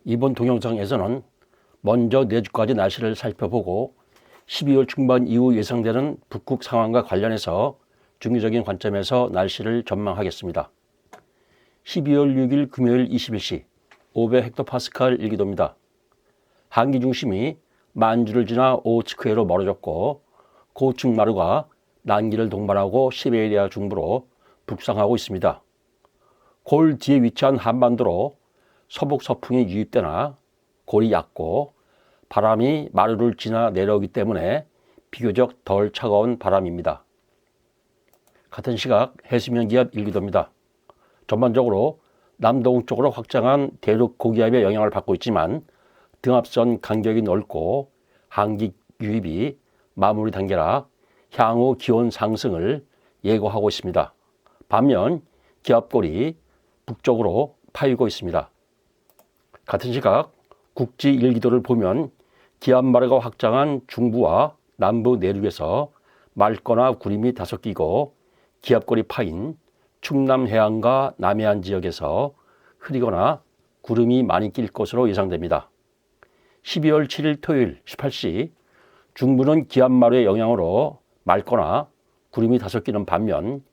이번 동영상에서는 먼저 내주까지 날씨를 살펴보고 12월 중반 이후 예상되는 북극 상황과 관련해서 중의적인 관점에서 날씨를 전망하겠습니다. 12월 6일 금요일 21시 500헥토파스칼 일기도입니다. 한기 중심이 만주를 지나 오호츠크해로 멀어졌고 고층 마루가 난기를 동반하고 시베리아 중부로 북상하고 있습니다. 골 뒤에 위치한 한반도로 서북 서풍이 유입되나 골이 얕고 바람이 마루를 지나 내려오기 때문에 비교적 덜 차가운 바람입니다. 같은 시각 해수면 기압 일기도입니다. 전반적으로 남동쪽으로 확장한 대륙 고기압의 영향을 받고 있지만 등압선 간격이 넓고 한기 유입이 마무리 단계라 향후 기온 상승을 예고하고 있습니다. 반면 기압골이 북쪽으로 파이고 있습니다. 같은 시각 국지 일기도를 보면 기압마루가 확장한 중부와 남부 내륙에서 맑거나 구름이 다소 끼고 기압골이 파인 충남 해안과 남해안 지역에서 흐리거나 구름이 많이 낄 것으로 예상됩니다. 12월 7일 토요일 18시 중부는 기압마루의 영향으로 맑거나 구름이 다소 끼는 반면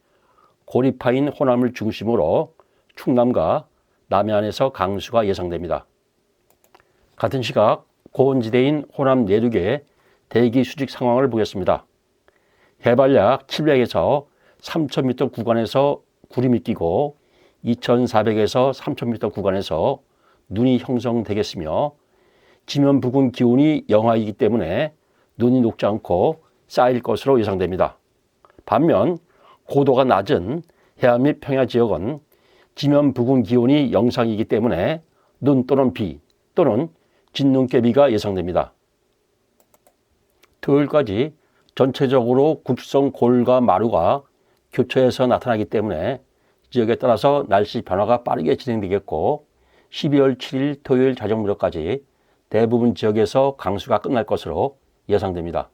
골이 파인 호남을 중심으로 충남과 남해안에서 강수가 예상됩니다. 같은 시각 고온지대인 호남 내륙의 대기 수직 상황을 보겠습니다. 해발 약 700에서 3000m 구간에서 구름이 끼고 2400에서 3000m 구간에서 눈이 형성되겠으며 지면 부근 기온이 영하이기 때문에 눈이 녹지 않고 쌓일 것으로 예상됩니다. 반면 고도가 낮은 해안 및 평야 지역은 지면 부근 기온이 영상이기 때문에 눈 또는 비 또는 진눈깨비가 예상됩니다. 토요일까지 전체적으로 kup성 골과 마루가 교차해서 나타나기 때문에 지역에 따라서 날씨 변화가 빠르게 진행되겠고 12월 7일 토요일 자정 무렵까지 대부분 지역에서 강수가 끝날 것으로 예상됩니다.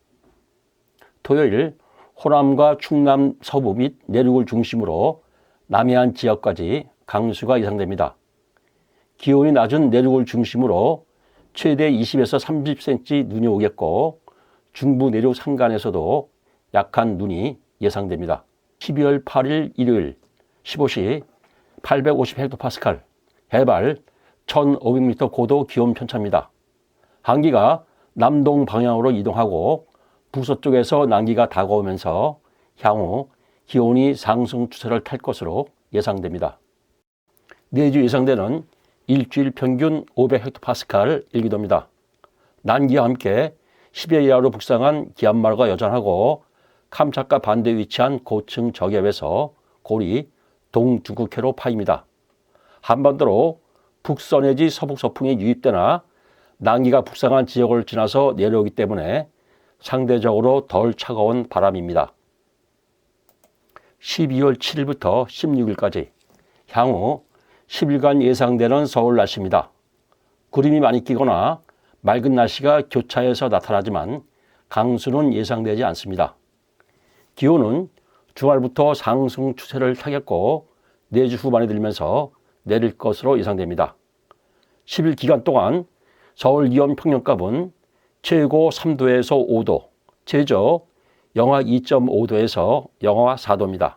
토요일 호남과 충남 서부 및 내륙을 중심으로 남해안 지역까지 강수가 예상됩니다. 기온이 낮은 내륙을 중심으로 최대 20에서 30cm 눈이 오겠고 중부 내륙 산간에서도 약한 눈이 예상됩니다. 12월 8일 일요일 15시 850헥토파스칼 해발 1500m 고도 기온 편차입니다. 한기가 남동 방향으로 이동하고 북서쪽에서 난기가 다가오면서 향후 기온이 상승 추세를 탈 것으로 예상됩니다. 내주 예상되는 일주일 평균 500헥토파스칼 일기도입니다. 난기와 함께 시베리아로 북상한 기압마루가 여전하고 캄차카 반대에 위치한 고층 저기압에서 골이 동중국해로 파입니다. 한반도로 북서 내지 서북 서풍이 유입되나 난기가 북상한 지역을 지나서 내려오기 때문에 상대적으로 덜 차가운 바람입니다. 12월 7일부터 16일까지 향후 10일간 예상되는 서울 날씨입니다. 구름이 많이 끼거나 맑은 날씨가 교차해서 나타나지만 강수는 예상되지 않습니다. 기온은 주말부터 상승 추세를 타겠고 내주 후반에 들면서 내릴 것으로 예상됩니다. 10일 기간 동안 서울 기온 평년값은 최고 3도에서 5도, 최저 영하 2.5도에서 영하 4도입니다.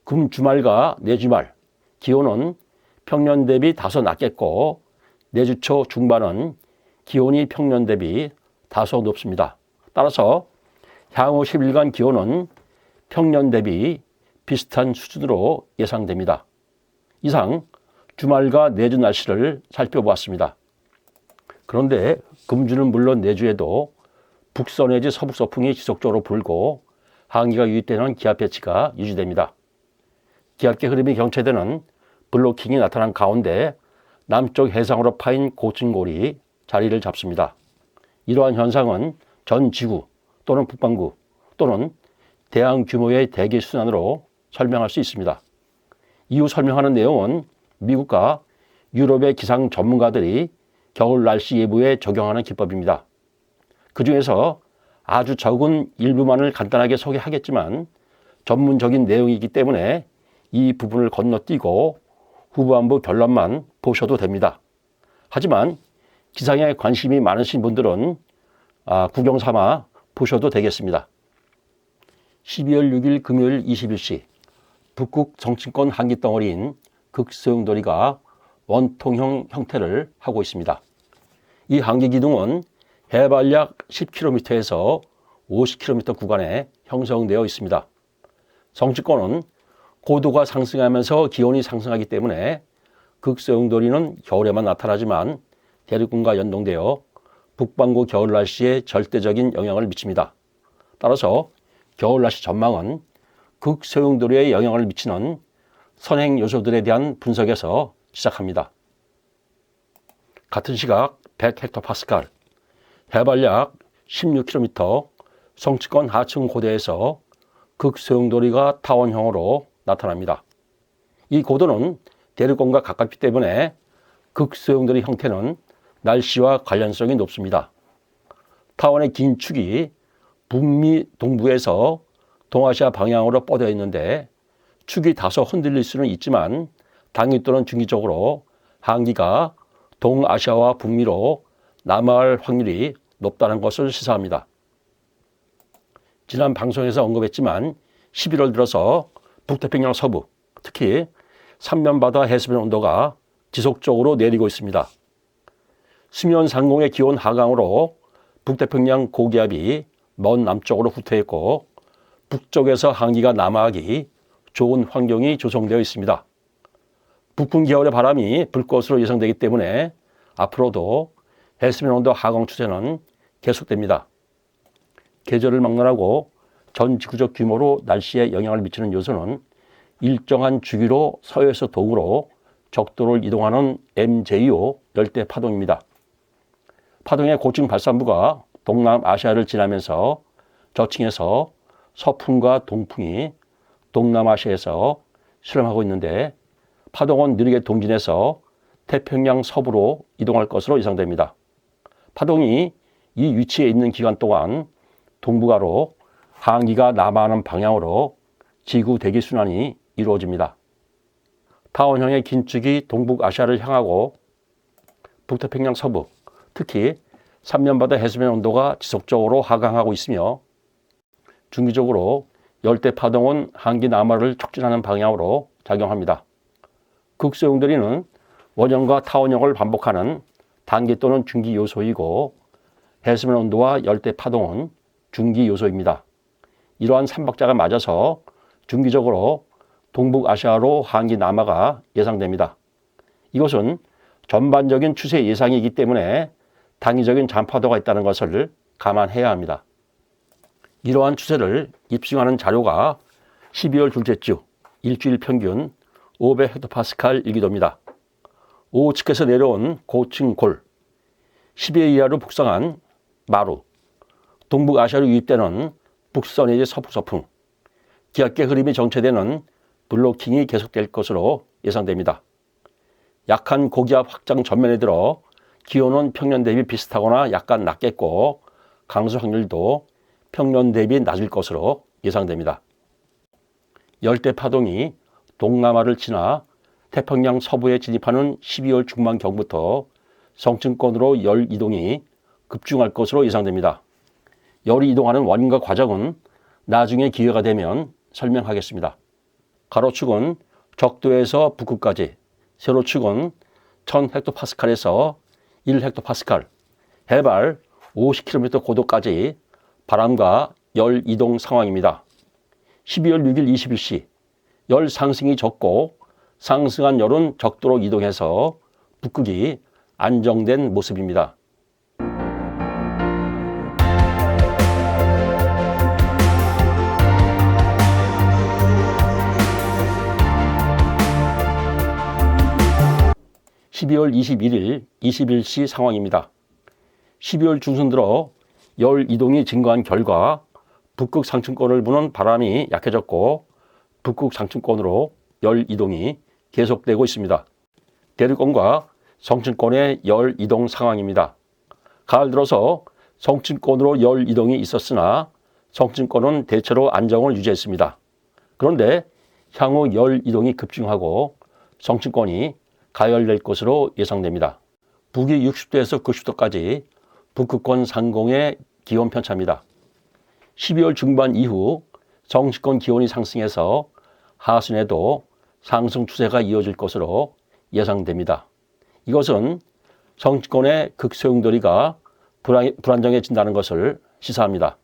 금 주말과 내주말 기온은 평년 대비 다소 낮겠고 내주 초 중반은 기온이 평년 대비 다소 높습니다. 따라서 향후 10일간 기온은 평년 대비 비슷한 수준으로 예상됩니다. 이상 주말과 내주 날씨를 살펴보았습니다. 그런데 금주는 물론 내주에도 북서 내지 서북 서풍이 지속적으로 불고 한기가 유입되는 기압 배치가 유지됩니다. 기압계 흐름이 경체되는 블로킹이 나타난 가운데 남쪽 해상으로 파인 고층골이 자리를 잡습니다. 이러한 현상은 전 지구 또는 북반구 또는 대양 규모의 대기 순환으로 설명할 수 있습니다. 이후 설명하는 내용은 미국과 유럽의 기상 전문가들이 겨울 날씨 예보에 적용하는 기법입니다. 그 중에서 아주 적은 일부만을 간단하게 소개하겠지만 전문적인 내용이기 때문에 이 부분을 건너뛰고 후반부 결론만 보셔도 됩니다. 하지만 기상에 관심이 많으신 분들은 구경 삼아 보셔도 되겠습니다. 12월 6일 금요일 21시 북극 정치권 한기덩어리인 극소용돌이가 원통형 형태를 하고 있습니다. 이 한기기둥은 해발 약 10km에서 50km 구간에 형성되어 있습니다. 정치권은 고도가 상승하면서 기온이 상승하기 때문에 극소용돌이는 겨울에만 나타나지만 대륙군과 연동되어 북반구 겨울 날씨에 절대적인 영향을 미칩니다. 따라서 겨울 날씨 전망은 극소용돌이에 영향을 미치는 선행 요소들에 대한 분석에서 시작합니다. 같은 시각 100헥토파스칼, 해발 약 16km 성치권 하층 고대에서 극소용돌이가 타원형으로 나타납니다. 이 고도는 대륙권과 가깝기 때문에 극소용돌이 형태는 날씨와 관련성이 높습니다. 타원의 긴 축이 북미 동부에서 동아시아 방향으로 뻗어 있는데 축이 다소 흔들릴 수는 있지만 당일 또는 중기적으로 한기가 동아시아와 북미로 남하할 확률이 높다는 것을 시사합니다. 지난 방송에서 언급했지만 11월 들어서 북태평양 서부, 특히 삼면바다 해수면 온도가 지속적으로 내리고 있습니다. 수면 상공의 기온 하강으로 북태평양 고기압이 먼 남쪽으로 후퇴했고 북쪽에서 한기가 남하하기 좋은 환경이 조성되어 있습니다. 북풍 계열의 바람이 불 것으로 예상되기 때문에 앞으로도 해수면 온도 하강 추세는 계속됩니다. 계절을 막론하고 전 지구적 규모로 날씨에 영향을 미치는 요소는 일정한 주기로 서에서 동으로 적도를 이동하는 MJO 열대 파동입니다. 파동의 고층 발산부가 동남아시아를 지나면서 저층에서 서풍과 동풍이 동남아시아에서 실험하고 있는데 파동은 느리게 동진해서 태평양 서부로 이동할 것으로 예상됩니다. 파동이 이 위치에 있는 기간 동안 동북아로 한기가 남하하는 방향으로 지구 대기순환이 이루어집니다. 타원형의 긴 축이 동북아시아를 향하고 북태평양 서부, 특히 삼면바다 해수면 온도가 지속적으로 하강하고 있으며 중기적으로 열대 파동은 한기 남하를 촉진하는 방향으로 작용합니다. 극소용돌이는 원형과 타원형을 반복하는 단기 또는 중기 요소이고 해수면 온도와 열대 파동은 중기 요소입니다. 이러한 삼박자가 맞아서 중기적으로 동북아시아로 한기 남하가 예상됩니다. 이것은 전반적인 추세 예상이기 때문에 단기적인 잔파도가 있다는 것을 감안해야 합니다. 이러한 추세를 입증하는 자료가 12월 둘째 주 일주일 평균 500헥토파스칼 일기도입니다. 오측에서 내려온 고층 골, 10회 이하로 북상한 마루, 동북아시아로 유입되는 북서 내지 서북 서풍, 기압계 흐름이 정체되는 블로킹이 계속될 것으로 예상됩니다. 약한 고기압 확장 전면에 들어 기온은 평년 대비 비슷하거나 약간 낮겠고 강수 확률도 평년 대비 낮을 것으로 예상됩니다. 열대 파동이 동남아를 지나 태평양 서부에 진입하는 12월 중반경부터 성층권으로 열 이동이 급증할 것으로 예상됩니다. 열이 이동하는 원인과 과정은 나중에 기회가 되면 설명하겠습니다. 가로축은 적도에서 북극까지, 세로축은 1000헥토파스칼에서 1헥토파스칼, 해발 50km 고도까지 바람과 열 이동 상황입니다. 12월 6일 21시 열 상승이 적고 상승한 열은 적도로 이동해서 북극이 안정된 모습입니다. (12월 21일) 21시 상황입니다. 12월 중순 들어 열 이동이 증가한 결과 북극 상층권을 부는 바람이 약해졌고 북극 상층권으로 열 이동이 계속되고 있습니다. 대륙권과 성층권의 열 이동 상황입니다. 가을 들어서 성층권으로 열 이동이 있었으나 성층권은 대체로 안정을 유지했습니다. 그런데 향후 열 이동이 급증하고 성층권이 가열될 것으로 예상됩니다. 북위 60도에서 90도까지 북극권 상공의 기온 편차입니다. 12월 중반 이후 정치권 기온이 상승해서 하순에도 상승 추세가 이어질 것으로 예상됩니다. 이것은 정치권의 극소용돌이가 불안정해진다는 것을 시사합니다.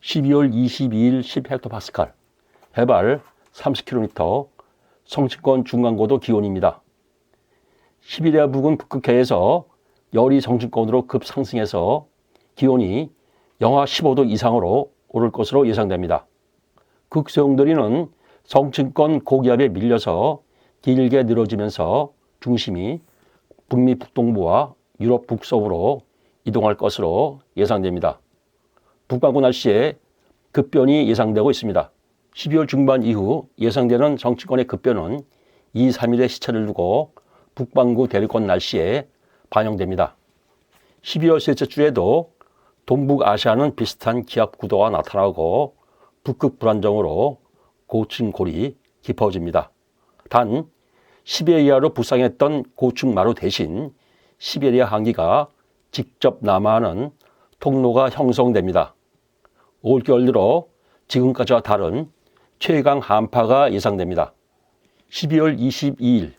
12월 22일 10헥토파스칼, 해발 30km, 정치권 중간고도 기온입니다. 시베리아 부근 북극해에서 열이 정치권으로 급상승해서 기온이 영하 15도 이상으로 오를 것으로 예상됩니다. 극소용돌이는 정치권 고기압에 밀려서 길게 늘어지면서 중심이 북미 북동부와 유럽 북서부로 이동할 것으로 예상됩니다. 북반구 날씨에 급변이 예상되고 있습니다. 12월 중반 이후 예상되는 정치권의 급변은 2, 3일의 시차를 두고 북반구 대륙권 날씨에 반영됩니다. 12월 셋째 주에도 동북아시아는 비슷한 기압 구도가 나타나고 북극 불안정으로 고층골이 깊어집니다. 단 시베리아로 부상했던 고층마루 대신 시베리아 한기가 직접 남하하는 통로가 형성됩니다. 올겨울 들어 지금까지와 다른 최강 한파가 예상됩니다. 12월 22일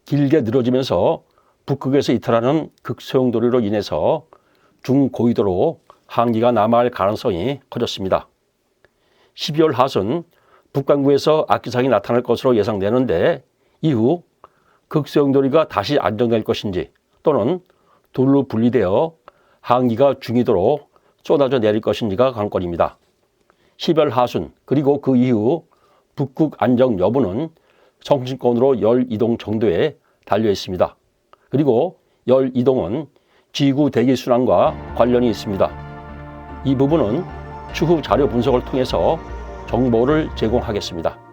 길게 늘어지면서 북극에서 이탈하는 극소용돌이로 인해서 중고위도로 한기가 남하할 가능성이 커졌습니다. 12월 하순 북반구에서 악기상이 나타날 것으로 예상되는데 이후 극소용돌이가 다시 안정될 것인지 또는 둘로 분리되어 한기가 중위도로 쏟아져 내릴 것인지가 관건입니다. 12월 하순 그리고 그 이후 북극 안정 여부는 정치권으로 열 이동 정도에 달려 있습니다. 그리고 열 이동은 지구 대기 순환과 관련이 있습니다. 이 부분은 추후 자료 분석을 통해서 정보를 제공하겠습니다.